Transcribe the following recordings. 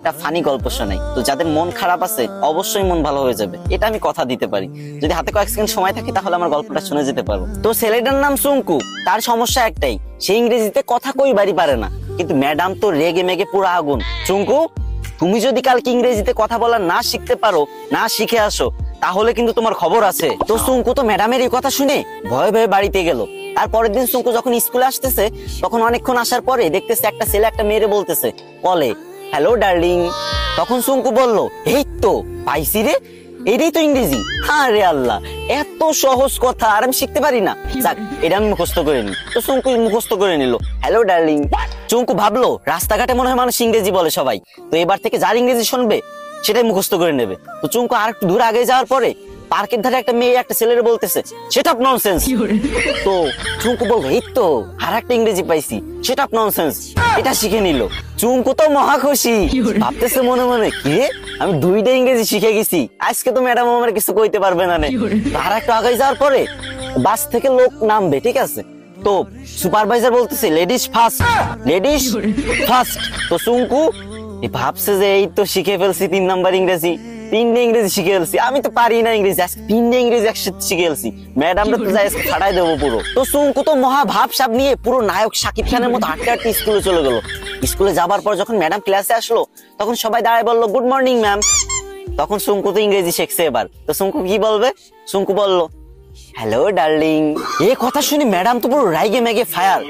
একটা ফানি গল্প শোনাই, তো যাদের মন খারাপ আছে অবশ্যই মন ভালো হয়ে যাবে, এটা আমি কথা দিতে পারি। যদি হাতে কয়েক সেকেন্ড সময় থাকে তাহলে আমার গল্পটা শুনে যেতে পারবো। তো ছেলেটার নাম চুঙ্কু, তার সমস্যা একটাই, সে ইংরেজিতে কথা কইবারই পারে না, কিন্তু ম্যাডাম তো রেগে মেগে পুরো আগুন। চুঙ্কু, তুমি যদি কালকে ইংরেজিতে কথা বলা না শিখতে পারো, না শিখে আসো, তাহলে কিন্তু তোমার খবর আছে। তো চুঙ্কু তো ম্যাডামের এই কথা শুনে ভয়ে ভয়ে বাড়িতে গেল। আর পরের দিন চুঙ্কু যখন স্কুলে আসতেছে, তখন অনেকক্ষণ আসার পরে দেখতেছে একটা ছেলে একটা মেয়েরে বলতেছে কলে, হ্যালো ডার্লিং। তখন চুঙ্কু বলল, এই তো পাইছি রে, এটাই তো ইংরেজি। হ্যাঁ রে আল্লাহ, এত সহজ কথা আর আমি শিখতে পারি না, যাক এটা আমি মুখস্থ করে নি। তো চুঙ্কু মুখস্থ করে নিল হ্যালো ডার্লিং। চুঙ্কু ভাবলো রাস্তাঘাটে মনে হয় মানুষ ইংরেজি বলে সবাই, তো এবার থেকে যার ইংরেজি শুনবে সেটাই মুখস্থ করে নেবে। তো চুঙ্কু আর একটু দূর আগে যাওয়ার পরে পার্কের ধারে একটা মেয়ে একটা ছেলের বলতেছে সেট আপ ননসেন্স। তো চুঙ্কু বলবো এই তো আর একটা ইংরেজি পাইছি, সেট আপ ননসেন্স, এটা শিখে নিল। চুঙ্কু তো মহা খুশি, ভাবতেছে মনে মনে কি আমি দুইটা ইংরেজি শিখে গেছি, আজকে তো ম্যাডাম আমার কিছু কইতে পারবে না। আর একটু আগে যাওয়ার পরে বাস থেকে লোক নামবে, ঠিক আছে, তো সুপারভাইজার বলতেছে লেডিস ফার্স্ট, লেডিস ফার্স্ট। তো চুঙ্কু ভাবছে যে এই তো শিখে ফেলছি 3 নাম্বার ইংরেজি, 3টে ইংরেজি শিখে ফেলছি, আমি তো পারি না ইংরেজি, আজকে 3টে ইংরেজি একসাথে শিখে ফেলছি, ম্যাডামরা তো যাই ফাটাই দেবো পুরো। তো চুঙ্কু তো মহা ভাবসাব নিয়ে পুরো নায়ক শাকিব খানের মতো হাঁটতে হাঁটতে স্কুলে চলে গেল। স্কুলে যাবার পর যখন ম্যাডাম ক্লাসে আসলো, তখন সবাই দাঁড়ায় বললো গুড মর্নিং ম্যাম। তখন চুঙ্কু তো ইংরেজি শিখছে এবার, তো চুঙ্কু কি বলবে? চুঙ্কু বললো হ্যালো ডার্লিং। এই কথা শুনে ম্যাডাম তো পুরো রাইগে মেগে ফায়ার,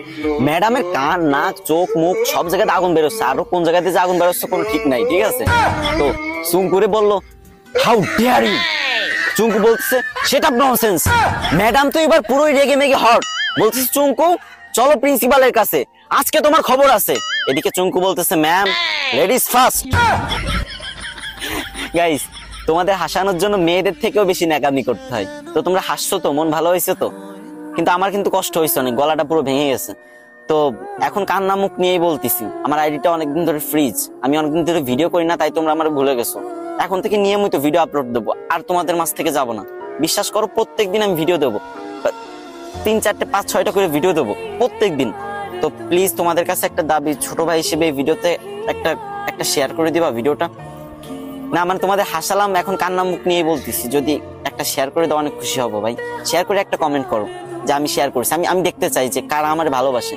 ম্যাডামের কান নাক চোখ মুখ সব জায়গাতে আগুন বেরোচ্ছে, আরো কোন জায়গাতে যে আগুন বেরোচ্ছে কোনো ঠিক নাই, ঠিক আছে। তো চুঙ্কুরে বললো হাউ ডেয়ার ইউ। চুঙ্কু বলছে সেট আপ ননসেন্স। ম্যাডাম তো এবার পুরোই রেগে মেগে হট, বলছে চুঙ্কু চলো প্রিন্সিপালের কাছে, আজকে তোমার খবর আছে। এদিকে চুঙ্কু বলতেছে ম্যাম লেডিস ফার্স্ট। গাইস, তোমাদের হাসানোর জন্য মেয়েদের থেকেও বেশি ন্যাকামি করতে হয়। তো তোমরা হাসছো তো, মন ভালো হয়েছে তো, কিন্তু আমার কিন্তু কষ্ট হয়েছে অনেক, গলাটা পুরো ভেঙে গেছে। তো এখন কান্না মুখ নিয়েই বলতেছি, আমার আইডিটা অনেকদিন ধরে ফ্রিজ, আমি অনেকদিন ধরে ভিডিও করি না, তাই তোমরা আমার ভুলে গেছো। এখন থেকে নিয়মিত ভিডিও আপলোড দেবো, আর তোমাদের মাঝ থেকে যাবো না, বিশ্বাস করো। প্রত্যেকদিন আমি ভিডিও দেবো, 3, 4, 5, 6টা করে ভিডিও দেবো প্রত্যেকদিন। তো প্লিজ তোমাদের কাছে একটা দাবি, ছোট ভাই হিসেবে এই ভিডিওতে একটা শেয়ার করে দিবা ভিডিওটা। না মানে তোমাদের হাসালাম, এখন কান্না মুখ নিয়ে বলতেছি, যদি একটা শেয়ার করে দাও অনেক খুশি হবো ভাই। শেয়ার করে একটা কমেন্ট করো যে আমি শেয়ার করছি, আমি দেখতে চাই যে কারা আমার ভালোবাসে।